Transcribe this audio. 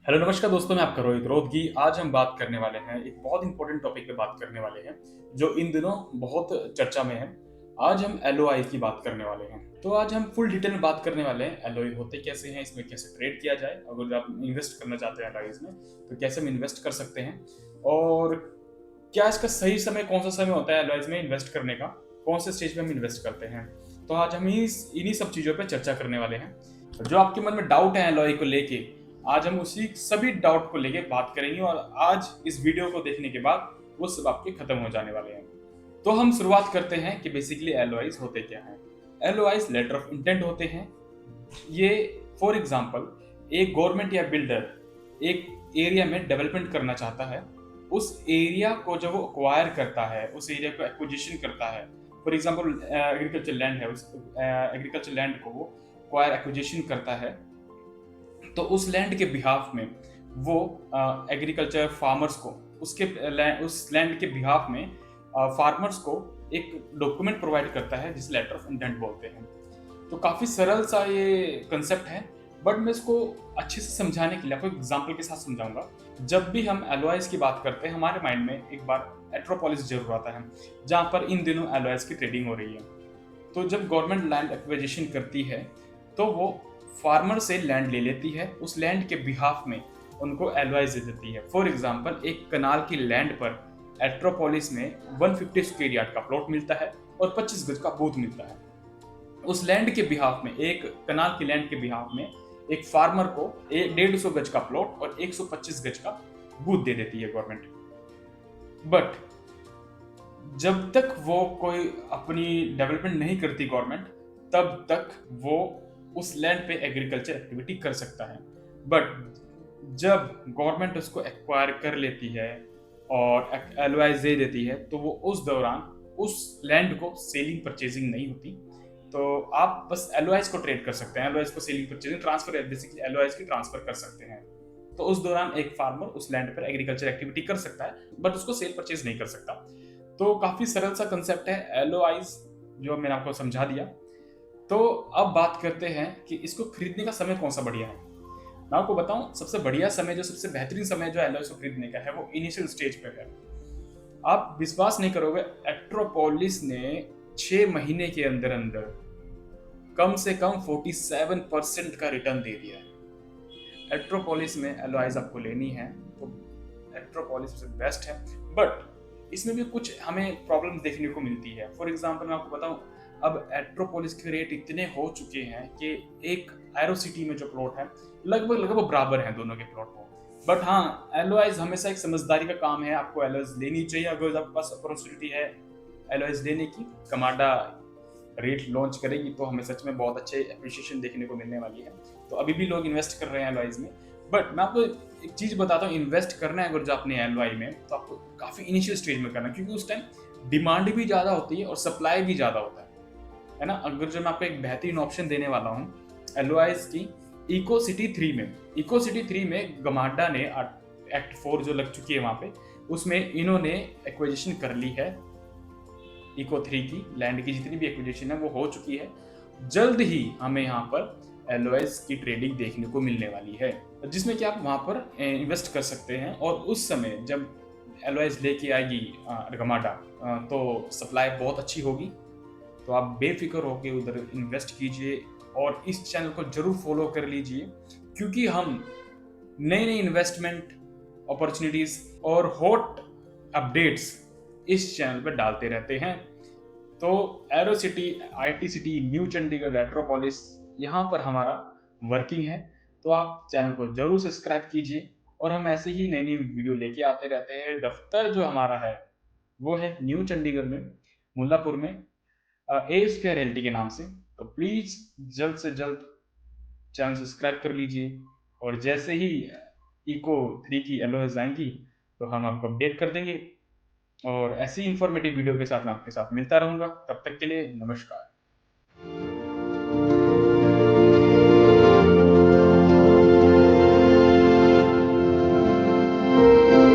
Hello नमस्कार दोस्तों, मैं आपका रोहित रोदगी। आज हम बात करने वाले हैं एक बहुत इंपॉर्टेंट टॉपिक पे बात करने वाले हैं जो इन दिनों बहुत चर्चा में है। आज हम एलओआई की बात करने वाले हैं। तो आज हम फुल डिटेल में बात करने वाले हैं एलओआई होते कैसे हैं, इसमें कैसे ट्रेड किया जाए, अगर आप इन्वेस्ट करना चाहते हैं एलओआईज में तो कैसे हम इन्वेस्ट कर सकते हैं, और क्या इसका सही समय कौन सा समय होता है एलओआईज में इन्वेस्ट करने का, कौन से स्टेज पे हम इन्वेस्ट करते हैं। तो आज हम इन्हीं सब चीज़ों पर चर्चा करने वाले हैं। जो आपके मन में डाउट है एलओआई को लेके, आज हम उसी सभी डाउट को लेके बात करेंगे, और आज इस वीडियो को देखने के बाद वो सब आपके खत्म हो जाने वाले हैं। तो हम शुरुआत करते हैं कि बेसिकली एलओआईज होते क्या हैं। एलओआईज लेटर ऑफ इंटेंट होते हैं। ये फॉर एग्जांपल एक गवर्नमेंट या बिल्डर एक एरिया में डेवलपमेंट करना चाहता है, उस एरिया को जब वो एक्वायर करता है, उस एरिया को एक्विजिशन करता है। फॉर एग्जांपल एग्रीकल्चर लैंड है, उस एग्रीकल्चर लैंड को वो एक्वायर एक्विजिशन करता है, तो उस लैंड के बिहाफ में वो एग्रीकल्चर फार्मर्स को उस लैंड के बिहाफ में फार्मर्स को एक डॉक्यूमेंट प्रोवाइड करता है जिसे लेटर ऑफ इंटेंट बोलते हैं। तो काफी सरल सा ये कंसेप्ट है, बट मैं इसको अच्छे से समझाने के लिए आपको एग्जांपल के साथ समझाऊंगा। जब भी हम एलओआईज की बात करते हैं, हमारे माइंड में एक बार एट्रोपोलिस जरूर आता है, जहां पर इन दिनों एलओआईज की ट्रेडिंग हो रही है। तो जब गवर्नमेंट लैंड एक्विजिशन करती है तो वो फार्मर से लैंड ले लेती है, उस लैंड के बिहाफ में उनको एलओआई दे देती है। फॉर एग्जांपल एक कनाल की लैंड पर एट्रोपोलिस में 150 स्क्वायर यार्ड का प्लॉट मिलता है और 25 गज का बूथ मिलता है। उस लैंड के बिहाफ में, एक कनाल की लैंड के बिहाफ में एक फार्मर को 150 गज का प्लॉट और 125 गज का बूथ दे देती है गवर्नमेंट। बट जब तक वो कोई अपनी डेवलपमेंट नहीं करती गवर्नमेंट, तब तक वो उस लैंड पे एग्रीकल्चर एक्टिविटी कर सकता है। बट जब गवर्नमेंट उसको एक्वायर कर लेती है और एलओआई दे देती है, तो वो उस दौरान उस लैंड को सेलिंग परचेजिंग नहीं होती। तो आप बस एलओआईज को ट्रेड कर सकते हैं, एलओआईज को सेलिंग परचेजिंग ट्रांसफर, बेसिकली एलओआईज की ट्रांसफर कर सकते हैं। तो उस दौरान एक फार्मर उस लैंड पर एग्रीकल्चर एक्टिविटी कर सकता है, बट उसको सेल परचेज नहीं कर सकता। तो काफी सरल सा कंसेप्ट है एलओआईज, जो मैंने आपको समझा दिया। तो अब बात करते हैं कि इसको खरीदने का समय कौन सा बढ़िया है। मैं आपको बताऊं, सबसे बढ़िया समय, जो सबसे बेहतरीन समय जो एलओआई को खरीदने का है, वो इनिशियल स्टेज पे है। आप विश्वास नहीं करोगे, एट्रोपोलिस ने 6 महीने के अंदर अंदर कम से कम 47% का रिटर्न दे दिया है। एट्रोपोलिस में एलओआईज आपको लेनी है तो एट्रोपोलिस सबसे बेस्ट है। बट इसमें भी कुछ हमें प्रॉब्लम देखने को मिलती है। फॉर एग्जांपल मैं आपको बताऊं, अब एट्रोपोलिस के रेट इतने हो चुके हैं कि एक एरो सिटी में जो प्लॉट है, लगभग लगभग बराबर है दोनों के प्लॉट को। बट हाँ, एलओआईज हमेशा एक समझदारी का काम है, आपको एलओआईज लेनी चाहिए। अगर आपके पास अपॉर्चुनिटी है एलओआईज लेने की, कमांडा रेट लॉन्च करेगी तो हमें सच में बहुत अच्छे एप्रिसिएशन देखने को मिलने वाली है। तो अभी भी लोग इन्वेस्ट कर रहे हैं एलओआईज में। बट मैं आपको एक चीज बताता हूँ, इन्वेस्ट करना है अगर जो आपने एलओआई में, तो आपको काफी इनिशियल स्टेज में करना है, क्योंकि उस टाइम डिमांड भी ज्यादा होती है और सप्लाई भी ज्यादा होता है ना। अगर जो मैं आपको एक बेहतरीन ऑप्शन देने वाला हूँ एलओआईज की, इको सिटी 3 में, इको सिटी 3 में गमाडा ने एक्ट 4 जो लग चुकी है वहां पे, उसमें इन्होंने एक्विजिशन कर ली है। इको 3 की लैंड की जितनी भी एक्विजिशन है वो हो चुकी है। जल्द ही हमें यहाँ पर एलओआईज की ट्रेडिंग देखने को मिलने वाली है, जिसमें कि आप वहां पर इन्वेस्ट कर सकते हैं। और उस समय जब एलओआईज लेके आएगी गमाडा, तो सप्लाई बहुत अच्छी होगी। तो आप बेफिक्र होकर उधर इन्वेस्ट कीजिए और इस चैनल को जरूर फॉलो कर लीजिए, क्योंकि हम नई नई इन्वेस्टमेंट अपॉर्चुनिटीज और हॉट अपडेट्स इस चैनल पर डालते रहते हैं। तो Aero City, IT city, new Chandigarh, aerotropolis, यहाँ पर हमारा वर्किंग है। तो आप चैनल को जरूर सब्सक्राइब कीजिए, और हम ऐसे ही नई नई वीडियो लेके आते रहते हैं। दफ्तर जो हमारा है वो है न्यू चंडीगढ़ में, मुल्लापुर में, ए स्क्वायर रियल्टी के नाम से। तो प्लीज जल्द से जल्द चैनल सब्सक्राइब कर लीजिए, और जैसे ही इको 3 की एलओएस आएंगी तो हम आपको अपडेट कर देंगे। और ऐसी इंफॉर्मेटिव वीडियो के साथ मैं आपके साथ मिलता रहूंगा। तब तक के लिए नमस्कार।